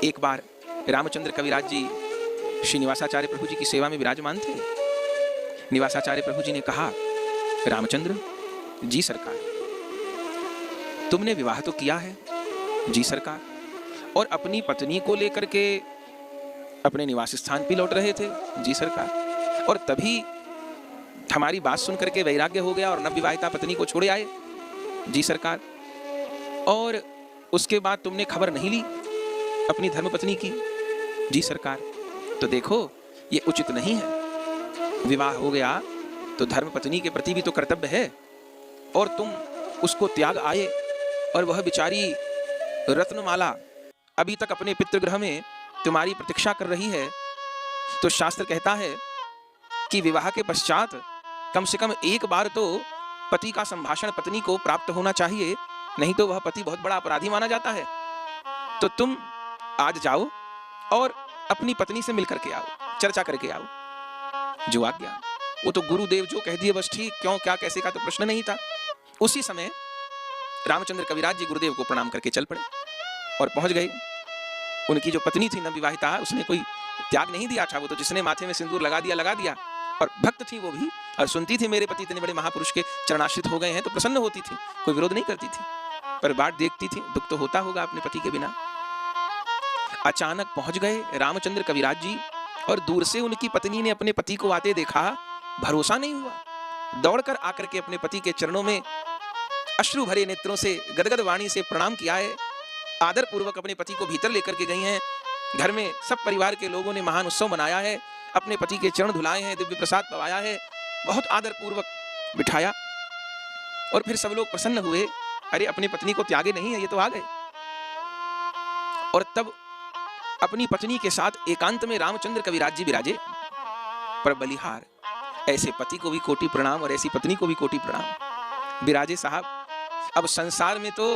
एक बार रामचंद्र कविराज जी श्री निवासाचार्य प्रभु जी की सेवा में विराजमान थे। निवासाचार्य प्रभु जी ने कहा, रामचंद्र जी सरकार, तुमने विवाह तो किया है जी सरकार, और अपनी पत्नी को लेकर के अपने निवास स्थान पे लौट रहे थे जी सरकार, और तभी हमारी बात सुन करके वैराग्य हो गया और नवविवाहिता पत्नी को छोड़े आए जी सरकार, और उसके बाद तुमने खबर नहीं ली अपनी धर्मपत्नी की जी सरकार। तो देखो ये उचित नहीं है, विवाह हो गया तो धर्मपत्नी के प्रति भी तो कर्तव्य है, और तुम उसको त्याग आए, और वह बिचारी रत्नमाला अभी तक अपने पितृगृह में तुम्हारी प्रतीक्षा कर रही है। तो शास्त्र कहता है कि विवाह के पश्चात कम से कम एक बार तो पति का संभाषण पत्नी को प्राप्त होना चाहिए, नहीं तो वह पति बहुत बड़ा अपराधी माना जाता है। तो तुम आज जाओ और अपनी पत्नी से मिलकर के आओ, चर्चा करके आओ। जो आज्ञा, वो तो गुरुदेव जो कह दिए बस ठीक, क्यों क्या कैसे का तो प्रश्न नहीं था। उसी समय रामचंद्र कविराज जी गुरुदेव को प्रणाम करके चल पड़े और पहुंच गए। उनकी जो पत्नी थी नवविवाहिता, उसने कोई त्याग नहीं दिया था, वो तो जिसने माथे में सिंदूर लगा दिया, और भक्त थी वो भी, और सुनती थी मेरे पति इतने बड़े महापुरुष के चरणाश्रित हो गए हैं, तो प्रसन्न होती थी, कोई विरोध नहीं करती थी, पर बाट देखती थी, दुख तो होता होगा अपने पति के बिना। अचानक पहुंच गए रामचंद्र कविराज जी, और दूर से उनकी पत्नी ने अपने पति को आते देखा, भरोसा नहीं हुआ, दौड़कर आकर के अपने पति के चरणों में अश्रु भरे नेत्रों से गदगद वाणी से प्रणाम किया है। आदर पूर्वक अपने पति को भीतर लेकर के गई हैं। घर में सब परिवार के लोगों ने महान उत्सव मनाया है, अपने पति के चरण धुलाए हैं, दिव्य प्रसाद पवाया है, बहुत आदर पूर्वक बिठाया, और फिर सब लोग प्रसन्न हुए, अरे अपनी पत्नी को त्यागे नहीं है, ये तो आ गए। और तब अपनी पत्नी के साथ एकांत में रामचंद्र कविराज जी विराजे। पर बलिहार, ऐसे पति को भी कोटि प्रणाम और ऐसी पत्नी को भी कोटि प्रणाम। विराजे साहब, अब संसार में तो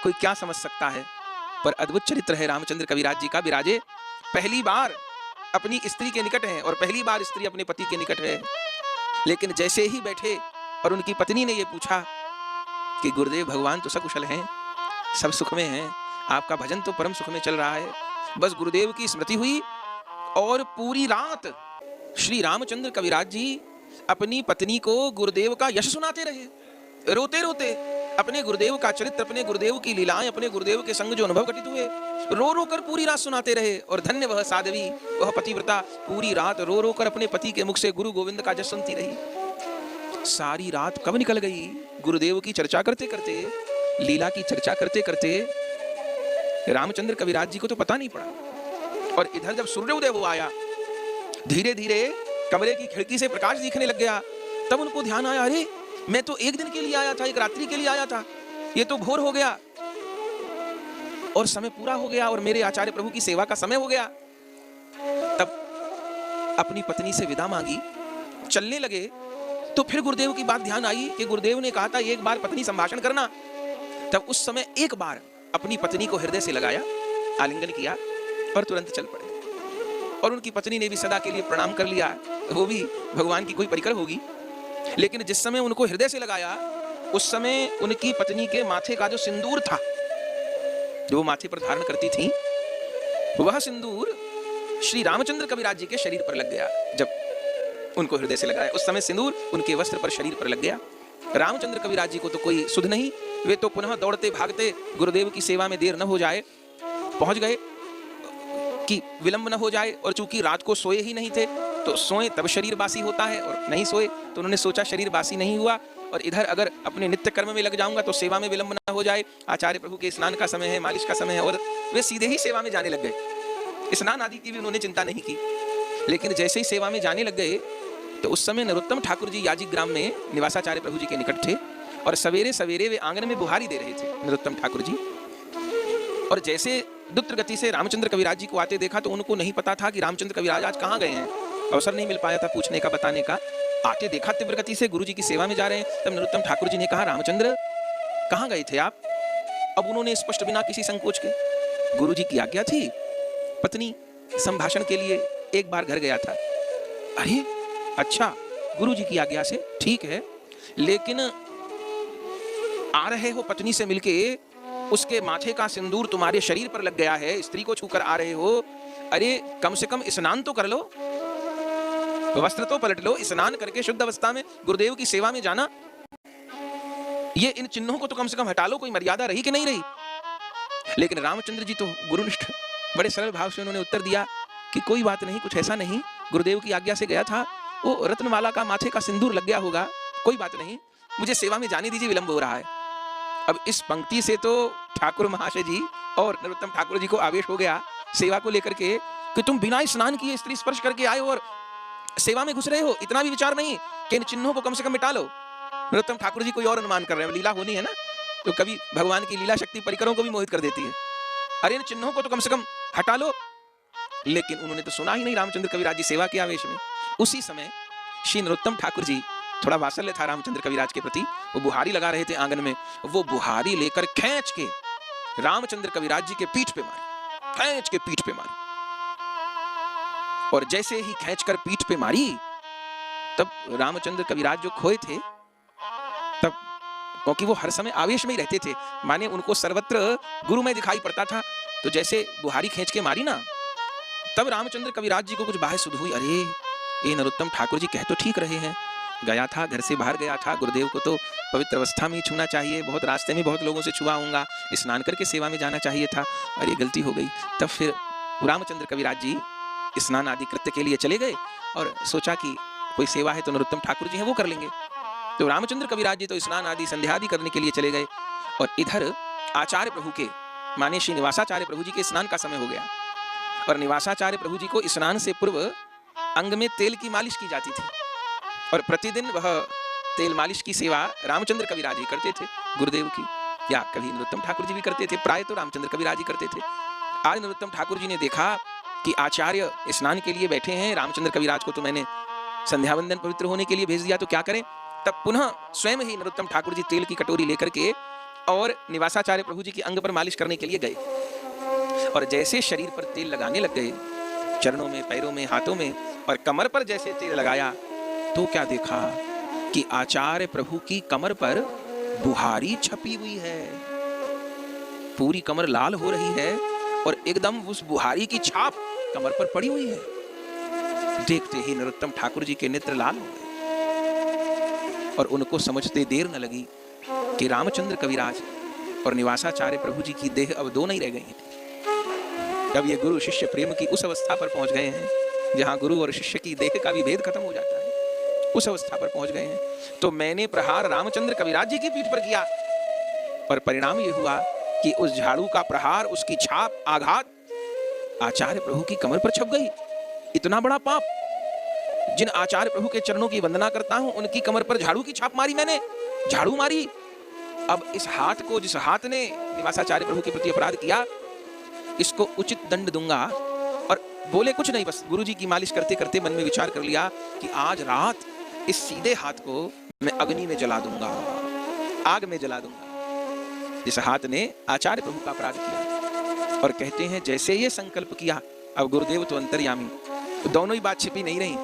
कोई क्या समझ सकता है, पर अद्भुत चरित्र है रामचंद्र कविराज जी का। विराजे पहली बार अपनी स्त्री के निकट हैं, और पहली बार स्त्री अपने पति के निकट है। लेकिन जैसे ही बैठे और उनकी पत्नी ने ये पूछा कि गुरुदेव भगवान तो सकुशल हैं, सब सुख में हैं, आपका भजन तो परम सुख में चल रहा है, बस गुरुदेव की स्मृति हुई, और पूरी रात श्री रामचंद्र कविराज जी अपनी पत्नी को गुरुदेव का यश सुनाते रहे, रोते रोते अपने गुरुदेव का चरित्र, अपने गुरुदेव की लीलाएं, अपने गुरुदेव के संग जो अनुभव घटित हुए, रो रो कर पूरी रात सुनाते रहे। और धन्य वह साध्वी, वह पतिव्रता, पूरी रात रो रो कर अपने पति के मुख से गुरु गोविंद का जश सुनती रही। सारी रात कब निकल गई, गुरुदेव की चर्चा करते करते, लीला की चर्चा करते करते, रामचंद्र कविराज जी को तो पता नहीं पड़ा। और इधर जब सूर्योदय हो आया, धीरे धीरे कमरे की खिड़की से प्रकाश दिखने लग गया, तब उनको ध्यान आया, अरे मैं तो एक दिन के लिए आया था, एक रात्रि के लिए आया था, ये तो भोर हो गया और समय पूरा हो गया, और मेरे आचार्य प्रभु की सेवा का समय हो गया। तब अपनी पत्नी से विदा मांगी, चलने लगे, तो फिर गुरुदेव की बात ध्यान आई कि गुरुदेव ने कहा था एक बार पत्नी संभाषण करना। तब उस समय एक बार अपनी पत्नी को हृदय से लगाया, आलिंगन किया, और तुरंत चल पड़े। और उनकी पत्नी ने भी सदा के लिए प्रणाम कर लिया, वो भी भगवान की कोई परिकर होगी। लेकिन जिस समय उनको हृदय से लगाया, उस समय उनकी पत्नी के माथे का जो सिंदूर था, जो वो माथे पर धारण करती थी, वह सिंदूर श्री रामचंद्र कविराज जी के शरीर पर लग गया। जब उनको हृदय से लगाया, उस समय सिंदूर उनके वस्त्र पर, शरीर पर लग गया। रामचंद्र कविराज जी को तो कोई सुध नहीं, वे तो पुनः दौड़ते भागते गुरुदेव की सेवा में देर न हो जाए पहुंच गए, कि विलंब न हो जाए। और चूंकि रात को सोए ही नहीं थे, तो सोए तब शरीर बासी होता है, और नहीं सोए तो उन्होंने सोचा शरीर बासी नहीं हुआ, और इधर अगर अपने नित्य कर्म में लग जाऊंगा तो सेवा में विलंब न हो जाए। आचार्य प्रभु के स्नान का समय है, मालिश का समय है, और वे सीधे ही सेवा में जाने लग गए। स्नान आदि की भी उन्होंने चिंता नहीं की। लेकिन जैसे ही सेवा में जाने लग गए, तो उस समय नरोत्तम ठाकुर जी याजिक ग्राम में निवासाचार्य प्रभु जी के निकट थे, और सवेरे सवेरे वे आंगन में बुहारी दे रहे थे नरोत्तम ठाकुर जी। और जैसे द्रुत गति से रामचंद्र कविराज जी को आते देखा, तो उनको नहीं पता था कि रामचंद्र कविराज आज कहाँ गए हैं, अवसर नहीं मिल पाया था पूछने का, बताने का। आते देखा तीव्र गति से गुरु जी की सेवा में जा रहे हैं। तब नरोत्तम ठाकुर जी ने कहा, रामचंद्र कहाँ गए थे आप? अब उन्होंने स्पष्ट बिना किसी संकोच के, गुरु जी की आज्ञा थी, पत्नी संभाषण के लिए एक बार घर गया था। अरे अच्छा, गुरु जी की आज्ञा से ठीक है, लेकिन आ रहे हो पत्नी से मिलके, उसके माथे का सिंदूर तुम्हारे शरीर पर लग गया है, स्त्री को छूकर आ रहे हो, अरे कम से कम स्नान तो कर लो, वस्त्र तो पलट लो, स्नान करके शुद्ध अवस्था में गुरुदेव की सेवा में जाना। ये इन चिन्हों को तो कम से कम हटा लो, कोई मर्यादा रही कि नहीं रही। लेकिन रामचंद्र जी तो गुरुनिष्ठ, बड़े सरल भाव से उन्होंने उत्तर दिया कि कोई बात नहीं, कुछ ऐसा नहीं, गुरुदेव की आज्ञा से गया था, वो रत्नमाला का माथे का सिंदूर लग गया होगा, कोई बात नहीं, मुझे सेवा में जाने दीजिए, विलंब हो रहा है। अब इस पंक्ति से तो ठाकुर महाशय जी और नरोत्तम ठाकुर जी को आवेश हो गया सेवा को लेकर के कि तुम बिना स्नान किए स्त्री स्पर्श करके आए हो और सेवा में घुस रहे हो, इतना भी विचार नहीं कि इन चिन्हों को कम से कम मिटा लो। नरोत्तम ठाकुर जी कोई और अनुमान कर रहे हैं, लीला होनी है ना, तो कभी भगवान की लीला शक्ति परिकरों को भी मोहित कर देती है। अरे इन चिन्हों को तो कम से कम हटा लो। लेकिन उन्होंने तो सुना ही नहीं रामचंद्र कविराज जी सेवा के आवेश में। उसी समय श्री नरोत्तम ठाकुर जी, थोड़ा वात्सल्य था रामचंद्र कविराज के प्रति, वो बुहारी लगा रहे थे आंगन में, वो बुहारी लेकर खींच के रामचंद्र कविराज जी के पीठ पे मारी, खींच के पीठ पे मारी। और जैसे ही खींचकर पीठ पे मारी, तब रामचंद्र कविराज जो खोए थे, तब क्योंकि वो हर समय आवेश में ही रहते थे, माने उनको सर्वत्र गुरु में दिखाई पड़ता था, तो जैसे बुहारी खींच के मारी ना, तब रामचंद्र कविराज जी को कुछ बाहें सुध हुई, अरे ये नरोत्तम ठाकुर जी कह तो ठीक रहे हैं, गया था, घर से बाहर गया था, गुरुदेव को तो पवित्र अवस्था में ही छूना चाहिए, बहुत रास्ते में बहुत लोगों से छुआ होऊंगा, स्नान करके सेवा में जाना चाहिए था, अरे गलती हो गई। तब फिर रामचंद्र कविराज जी स्नान आदि कृत्य के लिए चले गए और सोचा कि कोई सेवा है तो नरोत्तम ठाकुर जी हैं वो कर लेंगे। तो रामचंद्र कविराज जी तो स्नान आदि संध्या आदि करने के लिए चले गए और इधर आचार्य प्रभु के, माने श्री निवासाचार्य प्रभु जी के स्नान का समय हो गया और निवासाचार्य प्रभु जी को स्नान से पूर्व अंग में तेल की मालिश की जाती थी और प्रतिदिन वह तेल मालिश की सेवा रामचंद्र कविराज जी करते थे गुरुदेव की, या कभी नरोत्तम ठाकुर जी भी करते थे, प्राय तो रामचंद्र कविराज जी करते थे। आज नरोत्तम ठाकुर जी ने देखा कि आचार्य स्नान के लिए बैठे हैं, रामचंद्र कविराज को तो मैंने संध्या वंदन पवित्र होने के लिए भेज दिया, तो क्या करें। तब पुनः स्वयं ही नरोत्तम ठाकुर जी तेल की कटोरी लेकर के और निवासाचार्य प्रभु जी के अंग पर मालिश करने के लिए गए और जैसे शरीर पर तेल लगाने लग गए, चरणों में, पैरों में, हाथों में और कमर पर जैसे तेल लगाया, तो क्या देखा कि आचार्य प्रभु की कमर पर बुहारी छपी हुई है, पूरी कमर लाल हो रही है और एकदम उस बुहारी की छाप कमर पर पड़ी हुई है। देखते ही नरोत्तम ठाकुर जी के नेत्र लाल हो गए और उनको समझते देर न लगी कि रामचंद्र कविराज और निवासाचार्य प्रभु जी की देह अब दो नहीं रह गई हैं। अब ये गुरु शिष्य प्रेम की उस अवस्था पर पहुंच गए हैं जहां गुरु और शिष्य की देह का भी भेद खत्म हो जाता है, उस अवस्था पर पहुंच गए हैं। तो मैंने प्रहार रामचंद्र कविराज जी की पीठ पर किया और परिणाम ये हुआ कि उस झाड़ू का प्रहार, उसकी छाप, आघात आचार्य प्रभु की कमर पर छप गई। इतना बड़ा पाप, जिन आचार्य प्रभु के चरणों की वंदना करता हूं, उनकी कमर पर झाड़ू की छाप मारी, मैंने झाड़ू मारी। अब इस हाथ को, जिस हाथ ने निवासाचार्य प्रभु के प्रति अपराध किया, इसको उचित दंड दूंगा। और बोले कुछ नहीं, बस गुरु जी की मालिश करते करते मन में विचार कर लिया कि आज रात इस सीधे हाथ को मैं अग्नि में जला दूंगा, आग में जला दूंगा, जिस हाथ ने आचार्य प्रभु का अपराध किया। और कहते हैं जैसे ये संकल्प किया, अब गुरुदेव तो अंतर्यामी, तो दोनों ही बात छिपी नहीं रही।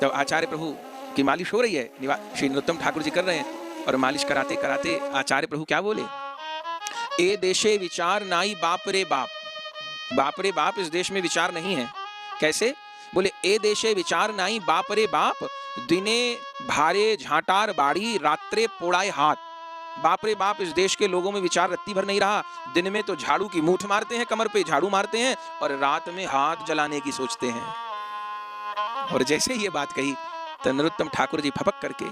जब आचार्य प्रभु की मालिश हो रही है, श्री नरोत्तम ठाकुर जी कर रहे हैं और मालिश कराते कराते आचार्य प्रभु क्या बोले, ए देशे विचार नाई बाप रे बाप। बाप रे बाप इस देश में विचार नहीं है। कैसे? बोले ए देशे विचार नाई बाप रे बाप, दिने भारे झाटार बाड़ी, रात्रे पोड़ाए हाथ। बाप रे बाप इस देश के लोगों में विचार रत्ती भर नहीं रहा। दिन में तो झाड़ू की मूठ मारते हैं, कमर पे झाड़ू मारते हैं और रात में हाथ जलाने की सोचते हैं। और जैसे ही ये बात कही तो नरोत्तम ठाकुर जी फपक करके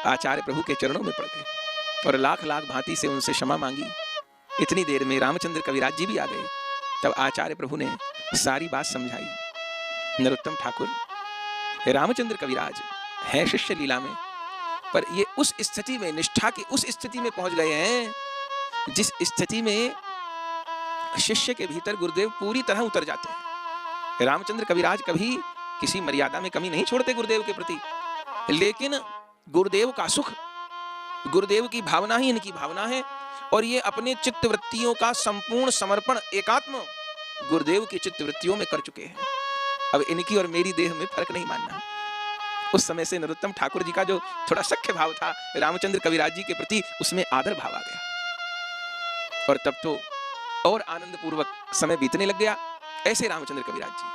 आचार्य प्रभु के चरणों में पड़ गए और लाख लाख भांति से उनसे क्षमा मांगी। इतनी देर में रामचंद्र कविराज जी भी आ गए। तब आचार्य प्रभु ने सारी बात समझाई। नरोत्तम ठाकुर, रामचंद्र कविराज है शिष्य लीला में, पर ये उस स्थिति में, निष्ठा की उस स्थिति में पहुंच गए हैं जिस स्थिति में शिष्य के भीतर गुरुदेव पूरी तरह उतर जाते हैं। रामचंद्र कविराज कभी किसी मर्यादा में कमी नहीं छोड़ते गुरुदेव के प्रति, लेकिन गुरुदेव का सुख, गुरुदेव की भावना ही इनकी भावना है और ये अपने चित्त वृत्तियों का संपूर्ण समर्पण एकात्म गुरुदेव की चित्त वृत्तियों में कर चुके हैं। अब इनकी और मेरी देह में फर्क नहीं मानना। उस समय से नरोत्तम ठाकुर जी का जो थोड़ा सख्य भाव था रामचंद्र कविराज जी के प्रति, उसमें आदर भाव आ गया। और तब तो और आनंद पूर्वक समय बीतने लग गया। ऐसे रामचंद्र कविराज जी